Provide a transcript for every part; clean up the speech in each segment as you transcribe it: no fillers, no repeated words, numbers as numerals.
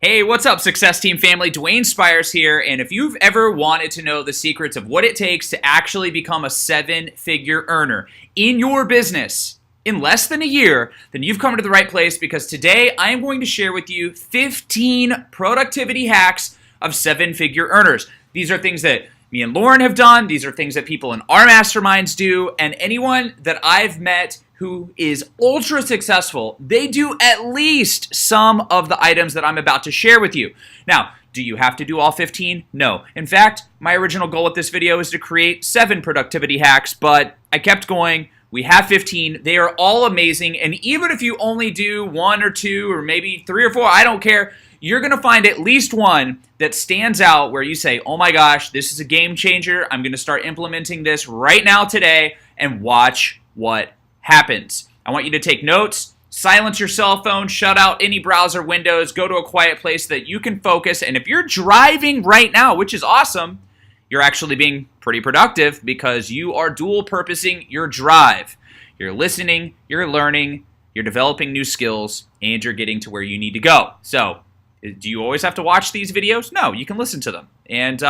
Hey, what's up, Success Team family? Dwayne Spires here, and if you've ever wanted to know the secrets of what it takes to actually become a seven-figure earner in your business in less than a year, then you've come to the right place because today I am going to share with you 15 productivity hacks of seven-figure earners. These are things that me and Lauren have done. These are things that people in our masterminds do, and anyone that I've met who is ultra successful, they do at least some of the items that I'm about to share with you. Now, do you have to do all 15? No. In fact, my original goal with this video is to create 7 productivity hacks, but I kept going. We have 15. They are all amazing, and even if you only do 1 or 2 or maybe 3 or 4, I don't care. You're going to find at least one that stands out where you say, oh my gosh, this is a game changer. I'm going to start implementing this right now today and watch what happens. I want you to take notes, silence your cell phone, shut out any browser windows, go to a quiet place that you can focus. And if you're driving right now, which is awesome, you're actually being pretty productive because you are dual purposing your drive. You're listening, you're learning, you're developing new skills, and you're getting to where you need to go. So, do you always have to watch these videos? No, you can listen to them. And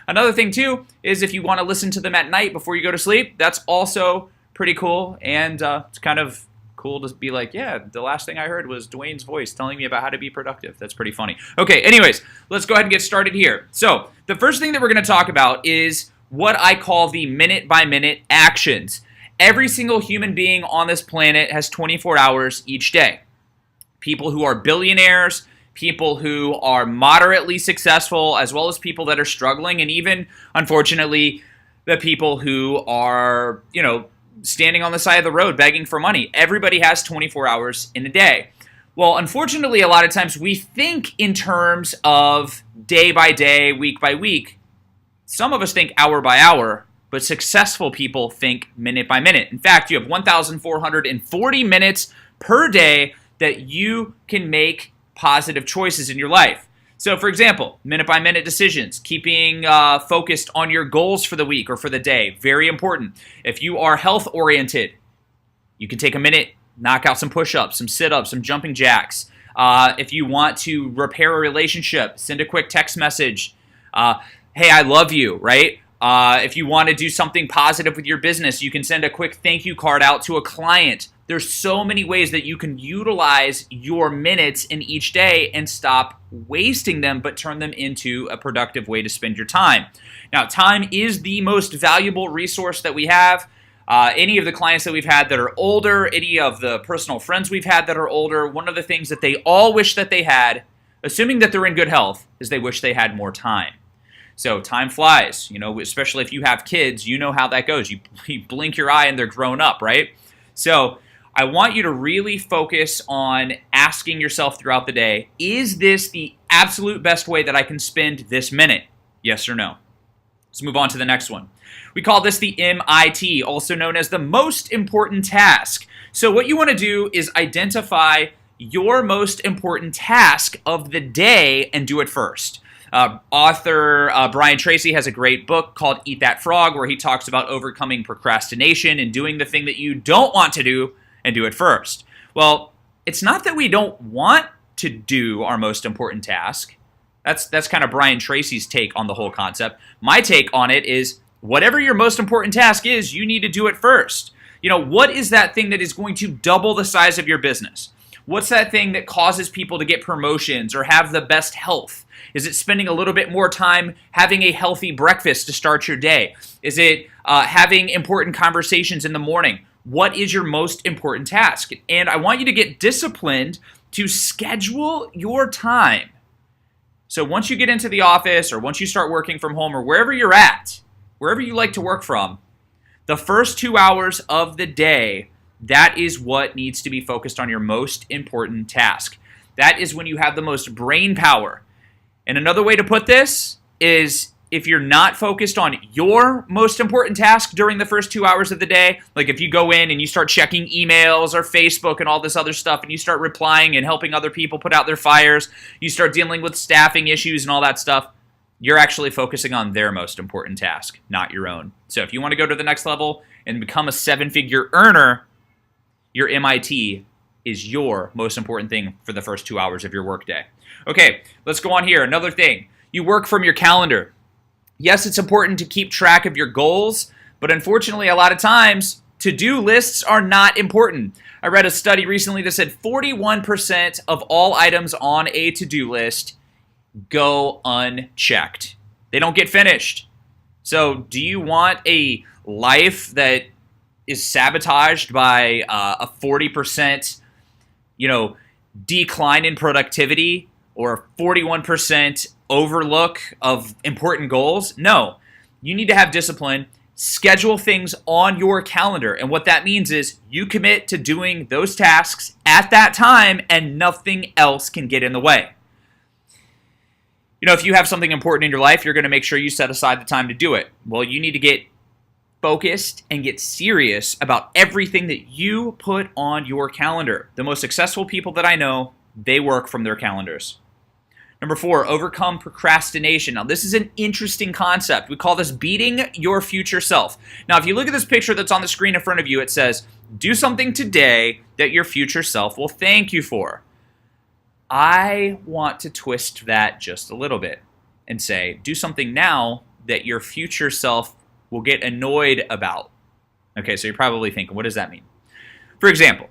another thing too is if you want to listen to them at night before you go to sleep, that's also pretty cool, and it's kind of cool to be like, yeah, the last thing I heard was Dwayne's voice telling me about how to be productive. That's pretty funny. Okay, anyways, let's go ahead and get started here. So, the first thing that we're going to talk about is what I call the minute-by-minute actions. Every single human being on this planet has 24 hours each day. People who are billionaires, people who are moderately successful, as well as people that are struggling, and even, unfortunately, the people who are, standing on the side of the road begging for money. Everybody has 24 hours in a day. Well, unfortunately, a lot of times we think in terms of day by day, week by week. Some of us think hour by hour, but successful people think minute by minute. In fact, you have 1,440 minutes per day that you can make positive choices in your life. So, for example, minute-by-minute decisions, keeping focused on your goals for the week or for the day, very important. If you are health-oriented, you can take a minute, knock out some push-ups, some sit-ups, some jumping jacks. If you want to repair a relationship, send a quick text message. Hey, I love you, right? If you want to do something positive with your business, you can send a quick thank you card out to a client. There's so many ways that you can utilize your minutes in each day and stop wasting them, but turn them into a productive way to spend your time. Now, time is the most valuable resource that we have. Any of the clients that we've had that are older, any of the personal friends we've had that are older, one of the things that they all wish that they had, assuming that they're in good health, is they wish they had more time. So time flies, especially if you have kids, you know how that goes. You blink your eye and they're grown up, right? So I want you to really focus on asking yourself throughout the day, is this the absolute best way that I can spend this minute? Yes or no? Let's move on to the next one. We call this the MIT, also known as the most important task. So what you want to do is identify your most important task of the day and do it first. Author Brian Tracy has a great book called Eat That Frog, where he talks about overcoming procrastination and doing the thing that you don't want to do and do it first. Well, it's not that we don't want to do our most important task. That's kind of Brian Tracy's take on the whole concept. My take on it is whatever your most important task is, you need to do it first. What is that thing that is going to double the size of your business? What's that thing that causes people to get promotions or have the best health? Is it spending a little bit more time having a healthy breakfast to start your day? Is it having important conversations in the morning? What is your most important task? And I want you to get disciplined to schedule your time. So once you get into the office or once you start working from home or wherever you're at, wherever you like to work from, the first 2 hours of the day, that is what needs to be focused on your most important task. That is when you have the most brain power. And another way to put this is if you're not focused on your most important task during the first 2 hours of the day, like if you go in and you start checking emails or Facebook and all this other stuff and you start replying and helping other people put out their fires, you start dealing with staffing issues and all that stuff, you're actually focusing on their most important task, not your own. So if you want to go to the next level and become a seven-figure earner, your MIT is your most important thing for the first 2 hours of your workday. Okay, let's go on here. Another thing, you work from your calendar. Yes, it's important to keep track of your goals, but unfortunately, a lot of times, to-do lists are not important. I read a study recently that said 41% of all items on a to-do list go unchecked. They don't get finished. So do you want a life that is sabotaged by a 40%, decline in productivity or a 41% overlook of important goals? No. You need to have discipline. Schedule things on your calendar. And what that means is you commit to doing those tasks at that time and nothing else can get in the way. If you have something important in your life, you're going to make sure you set aside the time to do it. Well, you need to get focused and get serious about everything that you put on your calendar. The most successful people that I know, they work from their calendars. Number 4, overcome procrastination. Now, this is an interesting concept. We call this beating your future self. Now, if you look at this picture that's on the screen in front of you, it says, do something today that your future self will thank you for. I want to twist that just a little bit and say, do something now that your future self will get annoyed about. Okay, so you're probably thinking, what does that mean? For example,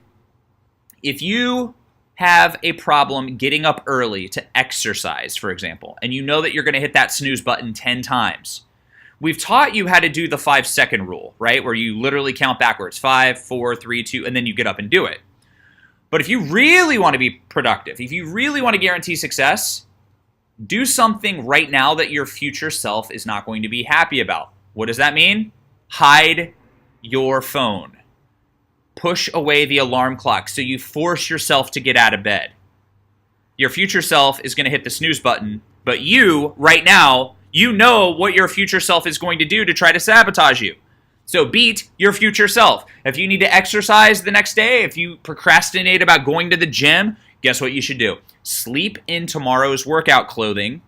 if you have a problem getting up early to exercise, for example, and you know that you're going to hit that snooze button 10 times, we've taught you how to do the 5-second rule, right? Where you literally count backwards, 5, 4, 3, 2, and then you get up and do it. But if you really want to be productive, if you really want to guarantee success, do something right now that your future self is not going to be happy about. What does that mean? Hide your phone. Push away the alarm clock so you force yourself to get out of bed. Your future self is going to hit the snooze button, but you, right now, you know what your future self is going to do to try to sabotage you. So beat your future self. If you need to exercise the next day, if you procrastinate about going to the gym, guess what you should do? Sleep in tomorrow's workout clothing.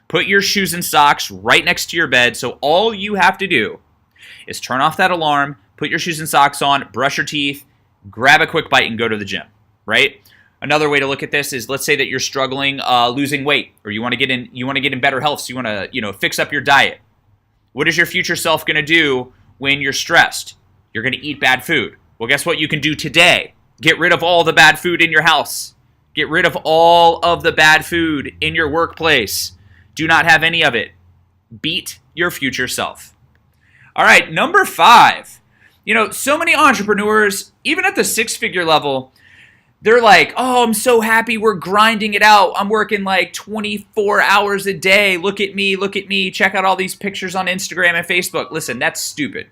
Put your shoes and socks right next to your bed, so all you have to do is turn off that alarm, put your shoes and socks on, brush your teeth, grab a quick bite, and go to the gym, right? Another way to look at this is, let's say that you're struggling losing weight, or you want to get in better health, so you want to fix up your diet. What is your future self going to do when you're stressed? You're going to eat bad food. Well, guess what you can do today? Get rid of all the bad food in your house. Get rid of all of the bad food in your workplace. Do not have any of it. Beat your future self. All right, number 5. So many entrepreneurs, even at the 6-figure level, they're like, oh, I'm so happy we're grinding it out. I'm working like 24 hours a day. Look at me. Check out all these pictures on Instagram and Facebook. Listen, that's stupid.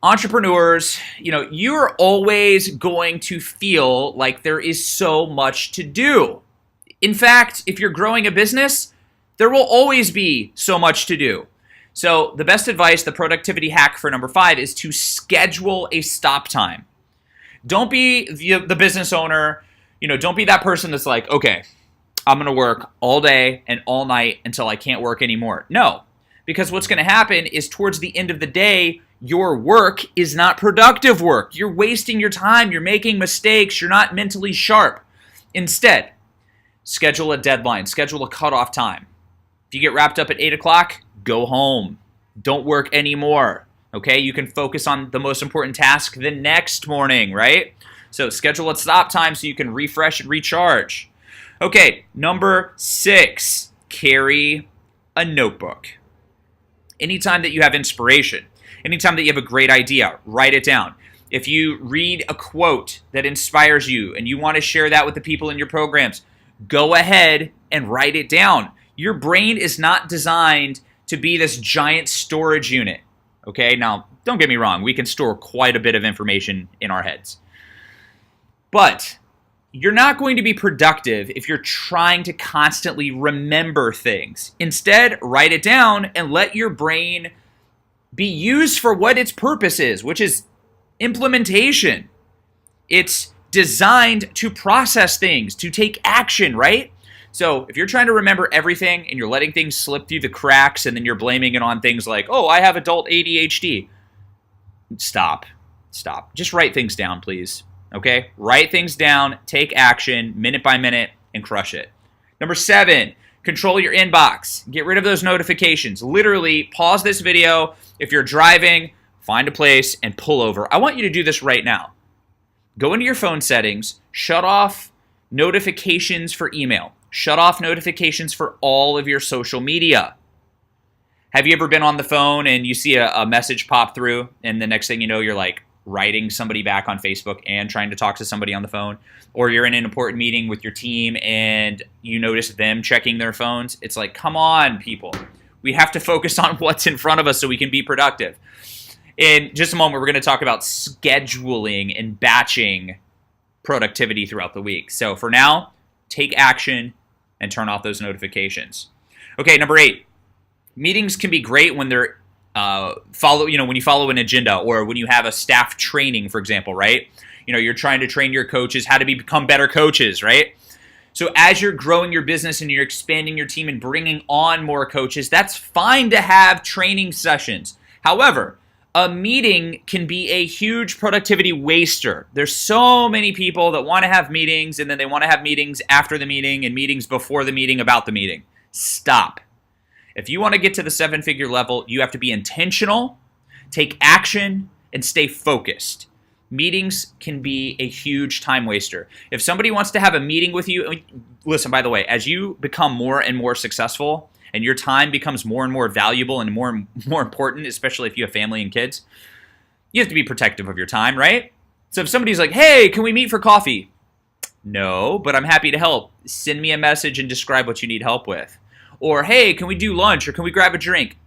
Entrepreneurs, you're always going to feel like there is so much to do. In fact, if you're growing a business, there will always be so much to do. So the best advice, the productivity hack for number 5 is to schedule a stop time. Don't be the business owner, don't be that person that's like, okay, I'm going to work all day and all night until I can't work anymore. No, because what's going to happen is towards the end of the day, your work is not productive work. You're wasting your time. You're making mistakes. You're not mentally sharp. Instead, schedule a deadline. Schedule a cutoff time. If you get wrapped up at 8 o'clock, go home. Don't work anymore. Okay, you can focus on the most important task the next morning, right? So schedule a stop time so you can refresh and recharge. Okay, number 6, carry a notebook. Anytime that you have inspiration, anytime that you have a great idea, write it down. If you read a quote that inspires you and you want to share that with the people in your programs, go ahead and write it down. Your brain is not designed to be this giant storage unit. Okay, now don't get me wrong, we can store quite a bit of information in our heads. But you're not going to be productive if you're trying to constantly remember things. Instead, write it down and let your brain be used for what its purpose is, which is implementation. It's designed to process things, to take action, right? So if you're trying to remember everything and you're letting things slip through the cracks and then you're blaming it on things like, oh, I have adult ADHD. Stop. Just write things down, please. Okay? Write things down, take action, minute by minute, and crush it. Number 7, control your inbox. Get rid of those notifications. Literally, pause this video. If you're driving, find a place and pull over. I want you to do this right now. Go into your phone settings, shut off notifications for email. Shut off notifications for all of your social media. Have you ever been on the phone and you see a message pop through and the next thing you know, you're like writing somebody back on Facebook and trying to talk to somebody on the phone? Or you're in an important meeting with your team and you notice them checking their phones? It's like, come on, people. We have to focus on what's in front of us so we can be productive. In just a moment, we're going to talk about scheduling and batching productivity throughout the week. So for now, take action and turn off those notifications. Okay, number 8. Meetings can be great when they're when you follow an agenda or when you have a staff training, for example, right? You're trying to train your coaches how to become better coaches, right? So as you're growing your business and you're expanding your team and bringing on more coaches, that's fine to have training sessions. However, a meeting can be a huge productivity waster. There's so many people that want to have meetings and then they want to have meetings after the meeting and meetings before the meeting about the meeting. Stop. If you want to get to the 7-figure level, you have to be intentional, take action, and stay focused. Meetings can be a huge time waster. If somebody wants to have a meeting with you, listen, by the way, as you become more and more successful and your time becomes more and more valuable and more important, especially if you have family and kids, you have to be protective of your time, right? So if somebody's like, hey, can we meet for coffee? No, but I'm happy to help. Send me a message and describe what you need help with. Or, hey, can we do lunch or can we grab a drink?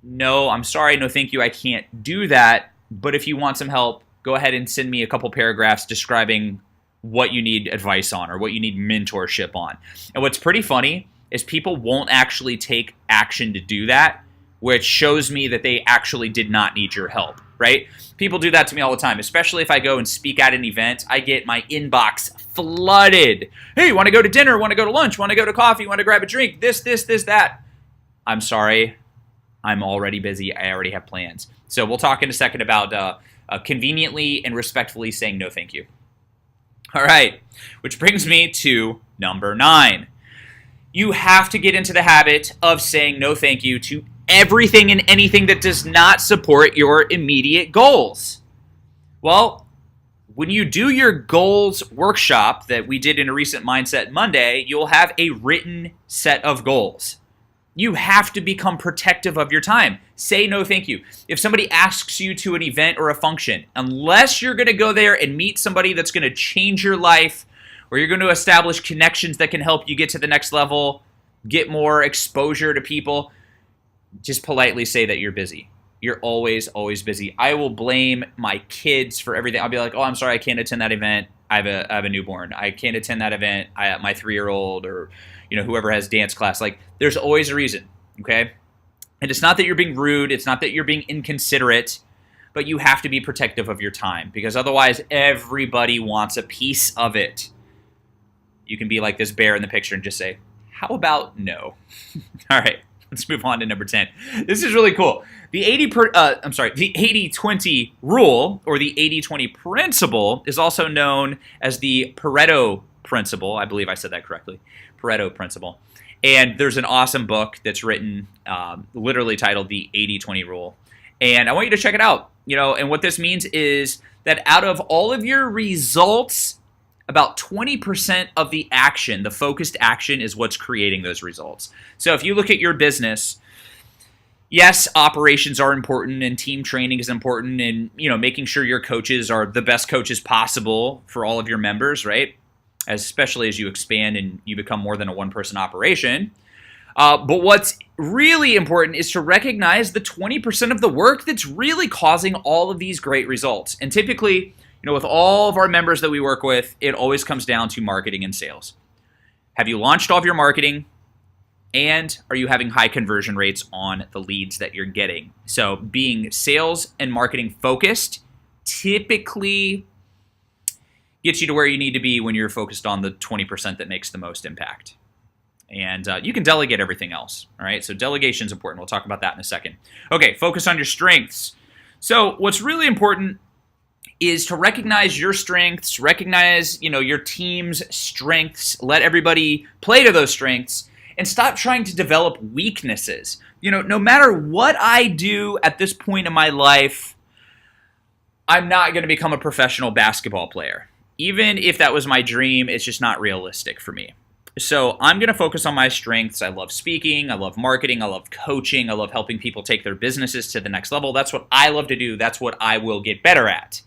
No, I'm sorry, no thank you, I can't do that. But if you want some help, go ahead and send me a couple paragraphs describing what you need advice on or what you need mentorship on. And what's pretty funny is people won't actually take action to do that, which shows me that they actually did not need your help, right? People do that to me all the time, especially if I go and speak at an event. I get my inbox flooded. Hey, want to go to dinner? Want to go to lunch? Want to go to coffee? Want to grab a drink? This, that. I'm sorry. I'm already busy. I already have plans. So we'll talk in a second about conveniently and respectfully saying no thank you. All right, which brings me to number 9. You have to get into the habit of saying no thank you to everything and anything that does not support your immediate goals. Well, when you do your goals workshop that we did in a recent Mindset Monday, you'll have a written set of goals. You have to become protective of your time. Say no thank you. If somebody asks you to an event or a function, unless you're going to go there and meet somebody that's going to change your life, or you're going to establish connections that can help you get to the next level, get more exposure to people, just politely say that you're busy. You're always, always busy. I will blame my kids for everything. I'll be like, oh, I'm sorry, I can't attend that event. I have a newborn. I can't attend that event. My 3-year-old or whoever has dance class. Like, there's always a reason, okay? And it's not that you're being rude. It's not that you're being inconsiderate, but you have to be protective of your time because otherwise everybody wants a piece of it. You can be like this bear in the picture and just say, how about no? All right, let's move on to number 10. This is really cool. The 80-20 rule or the 80-20 principle is also known as the Pareto principle. I believe I said that correctly. Pareto principle. And there's an awesome book that's written, literally titled the 80-20 rule. And I want you to check it out. And what this means is that out of all of your results, about 20% of the action, the focused action, is what's creating those results. So if you look at your business, yes, operations are important and team training is important and, making sure your coaches are the best coaches possible for all of your members, right? Especially as you expand and you become more than a one-person operation. But what's really important is to recognize the 20% of the work that's really causing all of these great results. And typically, with all of our members that we work with, it always comes down to marketing and sales. Have you launched all of your marketing? And are you having high conversion rates on the leads that you're getting? So being sales and marketing focused typically gets you to where you need to be when you're focused on the 20% that makes the most impact. And you can delegate everything else, all right? So delegation is important. We'll talk about that in a second. Okay, focus on your strengths. So what's really important is to recognize your strengths, recognize, your team's strengths, let everybody play to those strengths, and stop trying to develop weaknesses. No matter what I do at this point in my life, I'm not going to become a professional basketball player. Even if that was my dream, it's just not realistic for me. So I'm going to focus on my strengths. I love speaking. I love marketing. I love coaching. I love helping people take their businesses to the next level. That's what I love to do. That's what I will get better at.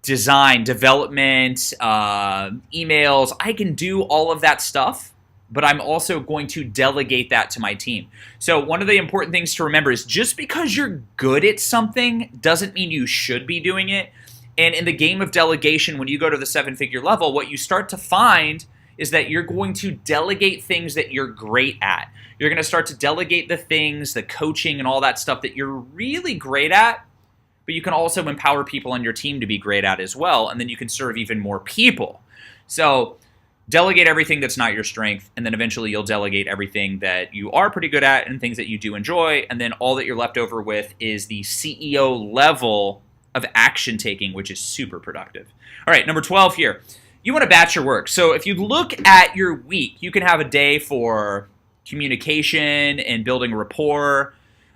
Design, development, emails. I can do all of that stuff, but I'm also going to delegate that to my team. So one of the important things to remember is just because you're good at something doesn't mean you should be doing it. And in the game of delegation, when you go to the 7-figure level, what you start to find is that you're going to delegate things that you're great at. You're going to start to delegate the things, the coaching and all that stuff that you're really great at, but you can also empower people on your team to be great at as well, and then you can serve even more people. So delegate everything that's not your strength, and then eventually you'll delegate everything that you are pretty good at and things that you do enjoy, and then all that you're left over with is the CEO level of action taking, which is super productive. All right, number 12 here. You want to batch your work. So if you look at your week, you can have a day for communication and building rapport.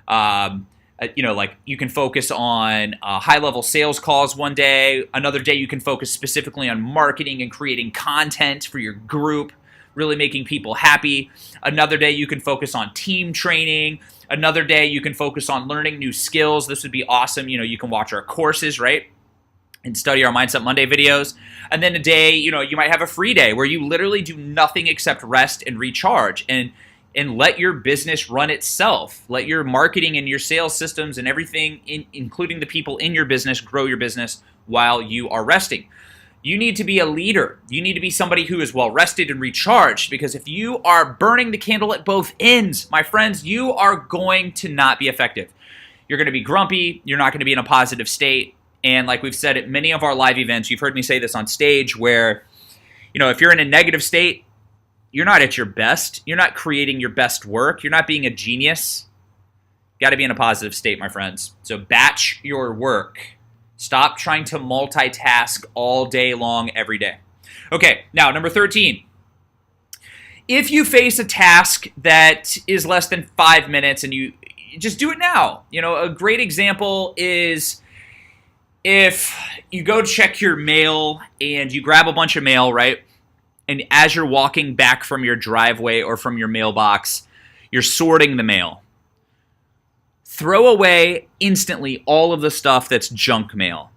You can focus on high-level sales calls one day. Another day you can focus specifically on marketing and creating content for your group, really making people happy. Another day you can focus on team training. Another day you can focus on learning new skills. This would be awesome. You can watch our courses, right? And study our Mindset Monday videos. And then a day, you might have a free day where you literally do nothing except rest and recharge and let your business run itself. Let your marketing and your sales systems and everything, including the people in your business, grow your business while you are resting. You need to be a leader. You need to be somebody who is well rested and recharged, because if you are burning the candle at both ends, my friends, you are going to not be effective. You're going to be grumpy. You're not going to be in a positive state. And like we've said at many of our live events, you've heard me say this on stage, where, if you're in a negative state, you're not at your best. You're not creating your best work. You're not being a genius. You got to be in a positive state, my friends. So batch your work. Stop trying to multitask all day long, every day. Okay, now number 13. If you face a task that is less than 5 minutes and you just do it now. A great example is if you go check your mail and you grab a bunch of mail, right? And as you're walking back from your driveway or from your mailbox, you're sorting the mail. Throw away instantly all of the stuff that's junk mail.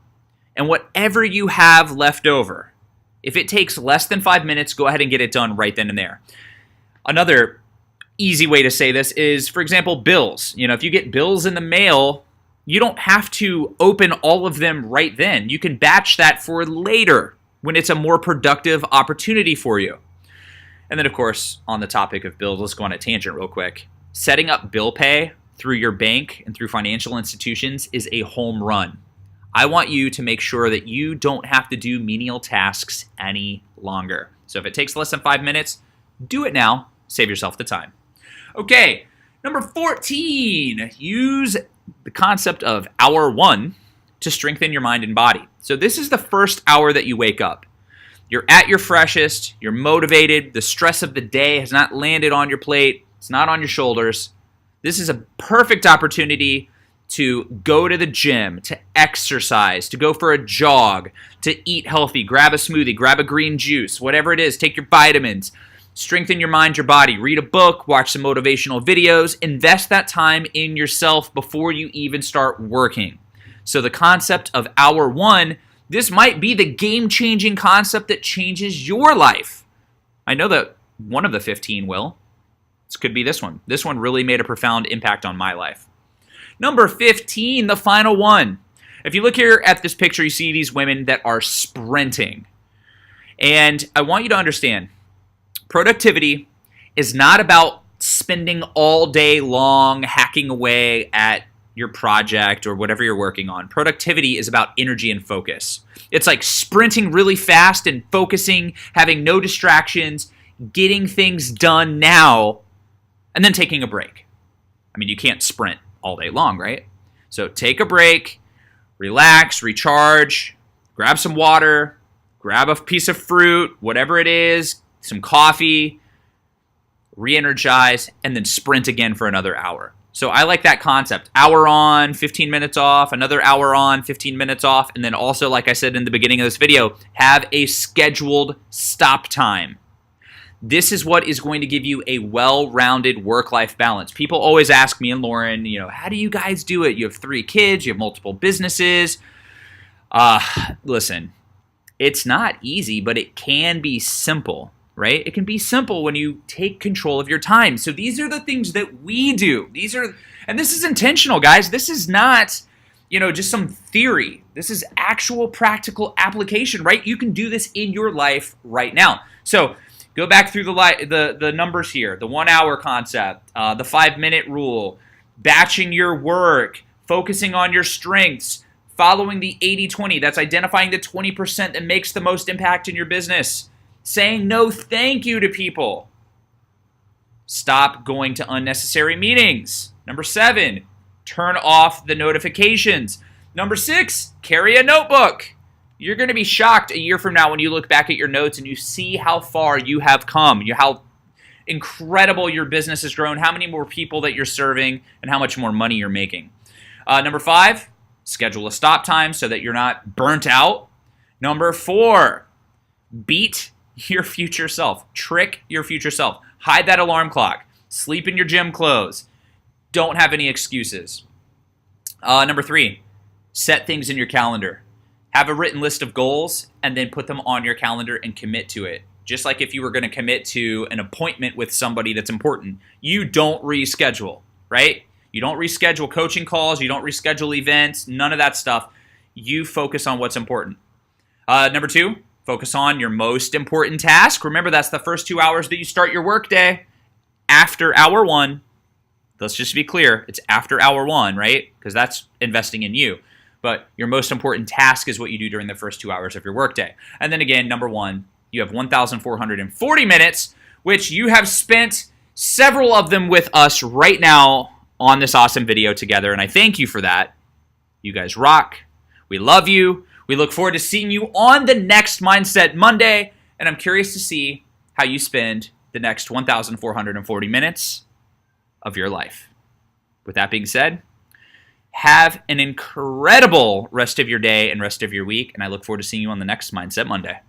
And whatever you have left over, if it takes less than 5 minutes, go ahead and get it done right then and there. Another easy way to say this is, for example, bills. If you get bills in the mail, you don't have to open all of them right then. You can batch that for later when it's a more productive opportunity for you. And then, of course, on the topic of bills, let's go on a tangent real quick. Setting up bill pay through your bank and through financial institutions is a home run. I want you to make sure that you don't have to do menial tasks any longer. So if it takes less than 5 minutes, do it now. Save yourself the time. Okay, number 14, use the concept of hour 1 to strengthen your mind and body. So this is the first hour that you wake up. You're at your freshest, you're motivated, the stress of the day has not landed on your plate, it's not on your shoulders. This is a perfect opportunity to go to the gym, to exercise, to go for a jog, to eat healthy, grab a smoothie, grab a green juice, whatever it is, take your vitamins, strengthen your mind, your body, read a book, watch some motivational videos, invest that time in yourself before you even start working. So the concept of hour 1, this might be the game-changing concept that changes your life. I know that one of the 15 will. This could be this one. This one really made a profound impact on my life. Number 15, the final one. If you look here at this picture, you see these women that are sprinting. And I want you to understand, productivity is not about spending all day long hacking away at your project or whatever you're working on. Productivity is about energy and focus. It's like sprinting really fast and focusing, having no distractions, getting things done now, and then taking a break. I mean, you can't sprint all day long, right? So take a break, relax, recharge, grab some water, grab a piece of fruit, whatever it is, some coffee, re-energize, and then sprint again for another hour. So I like that concept. Hour on, 15 minutes off, another hour on, 15 minutes off, and then also, like I said in the beginning of this video, have a scheduled stop time. This is what is going to give you a well-rounded work-life balance. People always ask me and Lauren, how do you guys do it? You have 3 kids, you have multiple businesses. Listen, it's not easy, but it can be simple, right? It can be simple when you take control of your time. So these are the things that we do. And this is intentional, guys. This is not, just some theory. This is actual practical application, right? You can do this in your life right now. So go back through the numbers here, the 1 hour concept, the 5-minute rule, batching your work, focusing on your strengths, following the 80-20. That's identifying the 20% that makes the most impact in your business. Saying no thank you to people. Stop going to unnecessary meetings. Number 7, turn off the notifications. Number 6, carry a notebook. You're going to be shocked a year from now when you look back at your notes and you see how far you have come, how incredible your business has grown, how many more people that you're serving, and how much more money you're making. Number 5, schedule a stop time so that you're not burnt out. Number 4, beat your future self. Trick your future self. Hide that alarm clock. Sleep in your gym clothes. Don't have any excuses. Number 3, set things in your calendar. Have a written list of goals and then put them on your calendar and commit to it. Just like if you were going to commit to an appointment with somebody that's important, you don't reschedule, right? You don't reschedule coaching calls. You don't reschedule events. None of that stuff. You focus on what's important. Number 2, focus on your most important task. Remember, that's the first 2 hours that you start your workday. After hour 1, let's just be clear, it's after hour 1, right? Because that's investing in you. But your most important task is what you do during the first 2 hours of your workday. And then again, number 1, you have 1,440 minutes, which you have spent several of them with us right now on this awesome video together. And I thank you for that. You guys rock. We love you. We look forward to seeing you on the next Mindset Monday. And I'm curious to see how you spend the next 1,440 minutes of your life. With that being said, have an incredible rest of your day and rest of your week, and I look forward to seeing you on the next Mindset Monday.